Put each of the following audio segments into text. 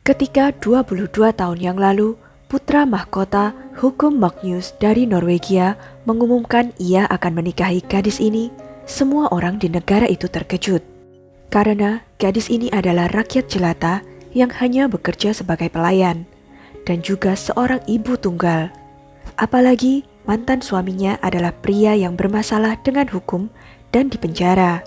Ketika 22 tahun yang lalu, putra mahkota hukum Magnus dari Norwegia mengumumkan ia akan menikahi gadis ini, semua orang di negara itu terkejut. Karena gadis ini adalah rakyat jelata yang hanya bekerja sebagai pelayan, dan juga seorang ibu tunggal. Apalagi mantan suaminya adalah pria yang bermasalah dengan hukum dan dipenjara.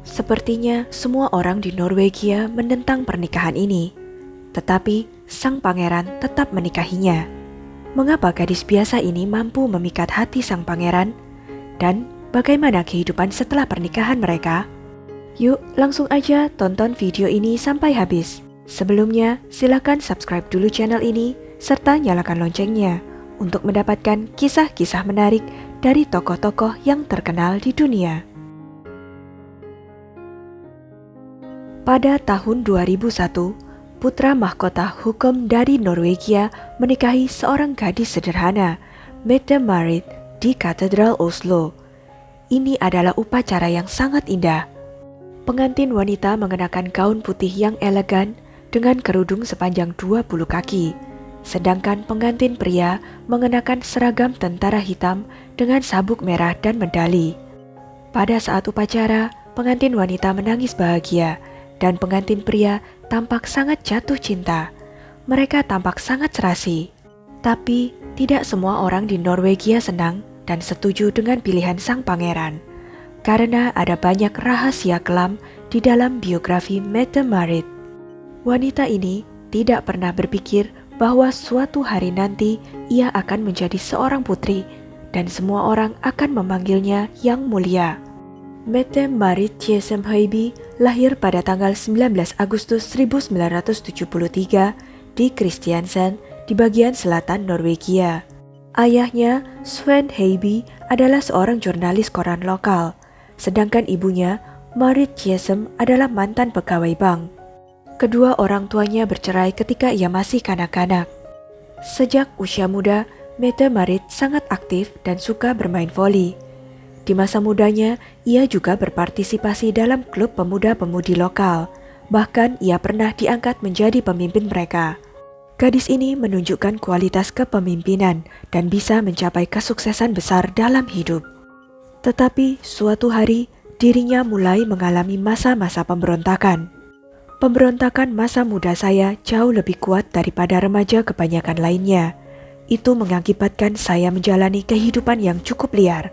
Sepertinya semua orang di Norwegia menentang pernikahan ini. Tetapi sang pangeran tetap menikahinya. Mengapa gadis biasa ini mampu memikat hati sang pangeran? Dan bagaimana kehidupan setelah pernikahan mereka? Yuk langsung aja tonton video ini sampai habis. Sebelumnya silakan subscribe dulu channel ini serta nyalakan loncengnya untuk mendapatkan kisah-kisah menarik dari tokoh-tokoh yang terkenal di dunia. Pada tahun 2001, putra mahkota hukum dari Norwegia menikahi seorang gadis sederhana, Mette-Marit, di Katedral Oslo. Ini adalah upacara yang sangat indah. Pengantin wanita mengenakan gaun putih yang elegan dengan kerudung sepanjang 20 kaki, sedangkan pengantin pria mengenakan seragam tentara hitam dengan sabuk merah dan medali. Pada saat upacara, pengantin wanita menangis bahagia, dan pengantin pria tampak sangat jatuh cinta. Mereka tampak sangat serasi. Tapi tidak semua orang di Norwegia senang dan setuju dengan pilihan sang pangeran, karena ada banyak rahasia kelam di dalam biografi Mette-Marit. Wanita ini tidak pernah berpikir bahwa suatu hari nanti ia akan menjadi seorang putri dan semua orang akan memanggilnya Yang Mulia. Mette-Marit Tjessem Høiby lahir pada tanggal 19 Agustus 1973 di Kristiansand di bagian selatan Norwegia. Ayahnya, Sven Høiby, adalah seorang jurnalis koran lokal, sedangkan ibunya, Marit Tjessem, adalah mantan pegawai bank. Kedua orang tuanya bercerai ketika ia masih kanak-kanak. Sejak usia muda, Mette-Marit sangat aktif dan suka bermain voli. Di masa mudanya, ia juga berpartisipasi dalam klub pemuda-pemudi lokal. Bahkan ia pernah diangkat menjadi pemimpin mereka. Gadis ini menunjukkan kualitas kepemimpinan dan bisa mencapai kesuksesan besar dalam hidup. Tetapi suatu hari, dirinya mulai mengalami masa-masa pemberontakan. Pemberontakan masa muda saya jauh lebih kuat daripada remaja kebanyakan lainnya. Itu mengakibatkan saya menjalani kehidupan yang cukup liar,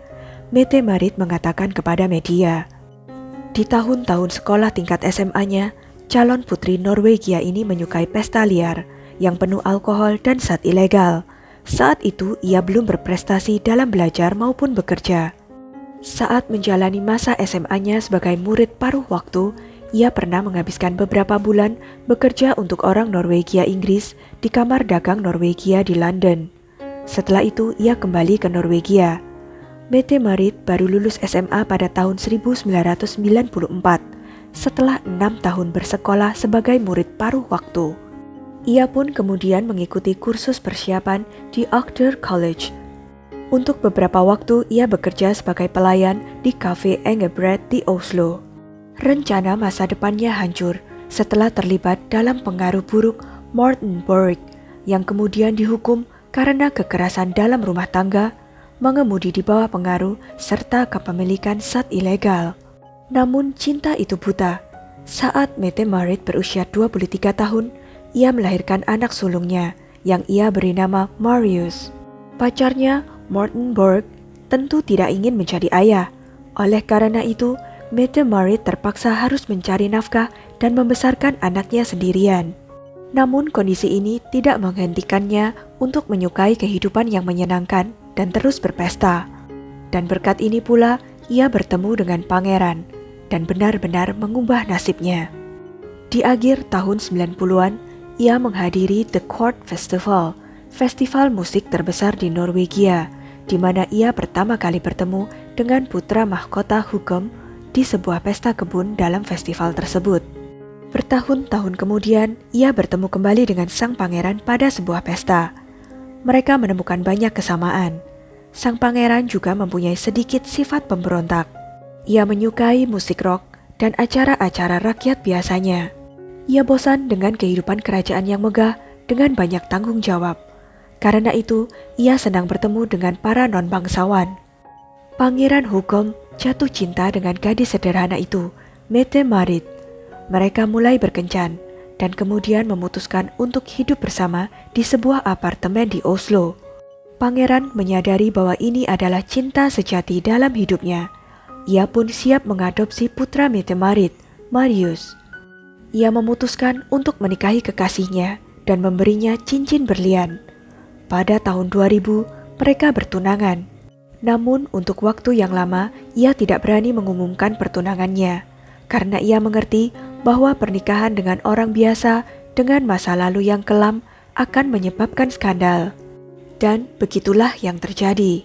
Mette-Marit mengatakan kepada media. Di tahun-tahun sekolah tingkat SMA-nya, calon putri Norwegia ini menyukai pesta liar yang penuh alkohol dan zat ilegal. Saat itu ia belum berprestasi dalam belajar maupun bekerja. Saat menjalani masa SMA-nya sebagai murid paruh waktu, ia pernah menghabiskan beberapa bulan bekerja untuk orang Norwegia Inggris di kamar dagang Norwegia di London. Setelah itu ia kembali ke Norwegia. Mette-Marit baru lulus SMA pada tahun 1994 setelah 6 tahun bersekolah sebagai murid paruh waktu. Ia pun kemudian mengikuti kursus persiapan di Agder College. Untuk beberapa waktu ia bekerja sebagai pelayan di Cafe Engebret di Oslo. Rencana masa depannya hancur setelah terlibat dalam pengaruh buruk Morten Borg yang kemudian dihukum karena kekerasan dalam rumah tangga, mengemudi di bawah pengaruh, serta kepemilikan zat ilegal. Namun cinta itu buta. Saat Mette-Marit berusia 23 tahun, ia melahirkan anak sulungnya yang ia beri nama Marius. Pacarnya, Morten Borg, tentu tidak ingin menjadi ayah. Oleh karena itu, Mette-Marit terpaksa harus mencari nafkah dan membesarkan anaknya sendirian. Namun kondisi ini tidak menghentikannya untuk menyukai kehidupan yang menyenangkan dan terus berpesta. Dan berkat ini pula ia bertemu dengan pangeran dan benar-benar mengubah nasibnya. Di akhir tahun 90-an, ia menghadiri The Court Festival, festival musik terbesar di Norwegia, di mana ia pertama kali bertemu dengan putra mahkota hukum di sebuah pesta kebun dalam festival tersebut. Bertahun-tahun kemudian, ia bertemu kembali dengan sang pangeran pada sebuah pesta. Mereka menemukan banyak kesamaan. Sang pangeran juga mempunyai sedikit sifat pemberontak. Ia menyukai musik rock dan acara-acara rakyat biasanya. Ia bosan dengan kehidupan kerajaan yang megah dengan banyak tanggung jawab. Karena itu, ia senang bertemu dengan para non-bangsawan. Pangeran Hukom jatuh cinta dengan gadis sederhana itu, Mette-Marit. Mereka mulai berkencan dan kemudian memutuskan untuk hidup bersama di sebuah apartemen di Oslo. Pangeran menyadari bahwa ini adalah cinta sejati dalam hidupnya. Ia pun siap mengadopsi putra Mette-Marit, Marius. Ia memutuskan untuk menikahi kekasihnya dan memberinya cincin berlian. Pada tahun 2000, mereka bertunangan. Namun untuk waktu yang lama, ia tidak berani mengumumkan pertunangannya, karena ia mengerti bahwa pernikahan dengan orang biasa dengan masa lalu yang kelam akan menyebabkan skandal. Dan begitulah yang terjadi.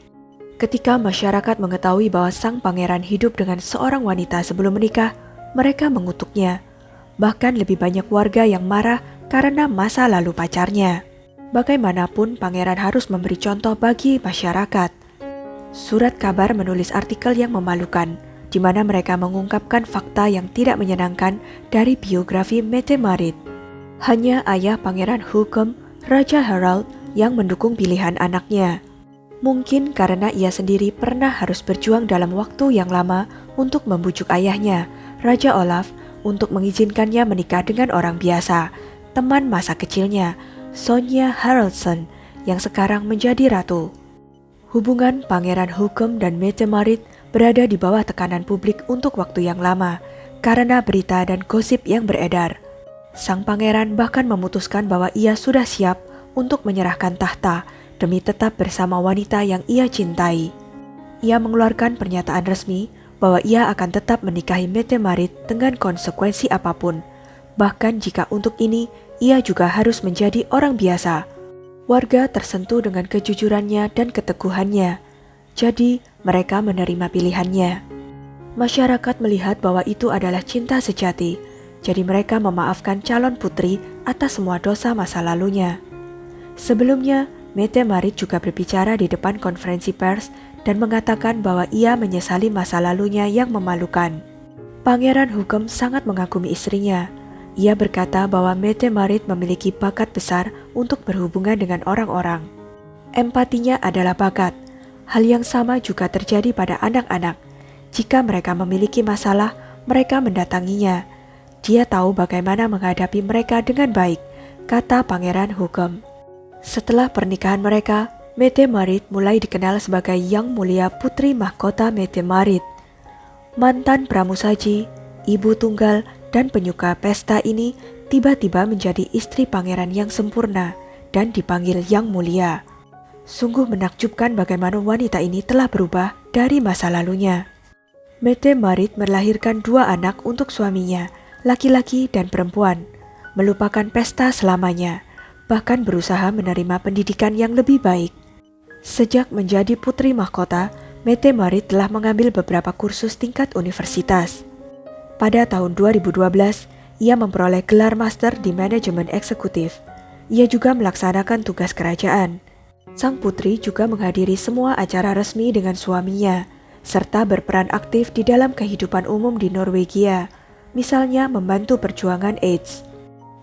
Ketika masyarakat mengetahui bahwa sang pangeran hidup dengan seorang wanita sebelum menikah, mereka mengutuknya. Bahkan lebih banyak warga yang marah karena masa lalu pacarnya. Bagaimanapun, pangeran harus memberi contoh bagi masyarakat. Surat kabar menulis artikel yang memalukan, di mana mereka mengungkapkan fakta yang tidak menyenangkan dari biografi Mette-Marit. Hanya ayah Pangeran Hukom, Raja Harald, yang mendukung pilihan anaknya. Mungkin karena ia sendiri pernah harus berjuang dalam waktu yang lama untuk membujuk ayahnya, Raja Olaf, untuk mengizinkannya menikah dengan orang biasa, teman masa kecilnya, Sonja Haraldsson, yang sekarang menjadi ratu. Hubungan Pangeran Hukom dan Mette-Marit berada di bawah tekanan publik untuk waktu yang lama karena berita dan gosip yang beredar. Sang pangeran bahkan memutuskan bahwa ia sudah siap untuk menyerahkan tahta demi tetap bersama wanita yang ia cintai. Ia mengeluarkan pernyataan resmi bahwa ia akan tetap menikahi Mette-Marit dengan konsekuensi apapun, bahkan jika untuk ini ia juga harus menjadi orang biasa. Warga tersentuh dengan kejujurannya dan keteguhannya, jadi mereka menerima pilihannya. Masyarakat melihat bahwa itu adalah cinta sejati, jadi mereka memaafkan calon putri atas semua dosa masa lalunya. Sebelumnya, Mette-Marit juga berbicara di depan konferensi pers dan mengatakan bahwa ia menyesali masa lalunya yang memalukan. Pangeran Hukom sangat mengagumi istrinya. Ia berkata bahwa Mette-Marit memiliki bakat besar untuk berhubungan dengan orang-orang. Empatinya adalah bakat. Hal yang sama juga terjadi pada anak-anak. Jika mereka memiliki masalah, mereka mendatanginya. Dia tahu bagaimana menghadapi mereka dengan baik, kata Pangeran Hukom. Setelah pernikahan mereka, Mette-Marit mulai dikenal sebagai Yang Mulia Putri Mahkota Mette-Marit. Mantan pramusaji, ibu tunggal, dan penyuka pesta ini tiba-tiba menjadi istri pangeran yang sempurna dan dipanggil Yang Mulia. Sungguh menakjubkan bagaimana wanita ini telah berubah dari masa lalunya. Mette-Marit melahirkan 2 anak untuk suaminya, laki-laki dan perempuan, melupakan pesta selamanya, bahkan berusaha menerima pendidikan yang lebih baik. Sejak menjadi putri mahkota, Mette-Marit telah mengambil beberapa kursus tingkat universitas. Pada tahun 2012, ia memperoleh gelar master di manajemen eksekutif. Ia juga melaksanakan tugas kerajaan. Sang putri juga menghadiri semua acara resmi dengan suaminya, serta berperan aktif di dalam kehidupan umum di Norwegia, misalnya membantu perjuangan AIDS.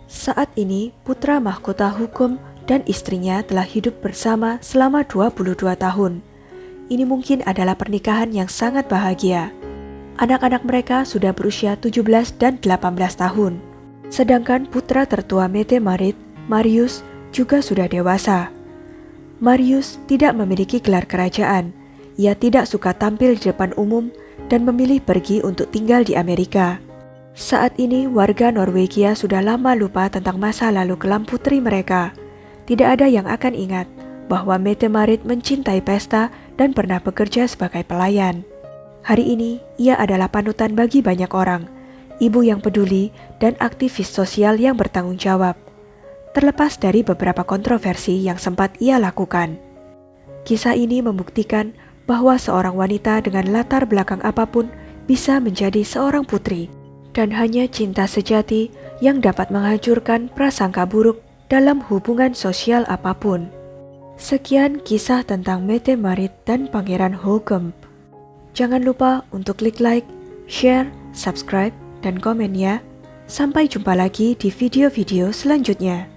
Saat ini, putra mahkota Hukom dan istrinya telah hidup bersama selama 22 tahun. Ini mungkin adalah pernikahan yang sangat bahagia. Anak-anak mereka sudah berusia 17 dan 18 tahun. Sedangkan putra tertua Mette-Marit, Marius, juga sudah dewasa. Marius tidak memiliki gelar kerajaan. Ia tidak suka tampil di depan umum dan memilih pergi untuk tinggal di Amerika. Saat ini warga Norwegia sudah lama lupa tentang masa lalu kelam putri mereka. Tidak ada yang akan ingat bahwa Mette-Marit mencintai pesta dan pernah bekerja sebagai pelayan. Hari ini ia adalah panutan bagi banyak orang, ibu yang peduli dan aktivis sosial yang bertanggung jawab. Terlepas dari beberapa kontroversi yang sempat ia lakukan. Kisah ini membuktikan bahwa seorang wanita dengan latar belakang apapun bisa menjadi seorang putri. Dan hanya cinta sejati yang dapat menghancurkan prasangka buruk dalam hubungan sosial apapun. Sekian kisah tentang Mette-Marit dan Pangeran Hukom. Jangan lupa untuk klik like, share, subscribe, dan komen ya. Sampai jumpa lagi di video-video selanjutnya.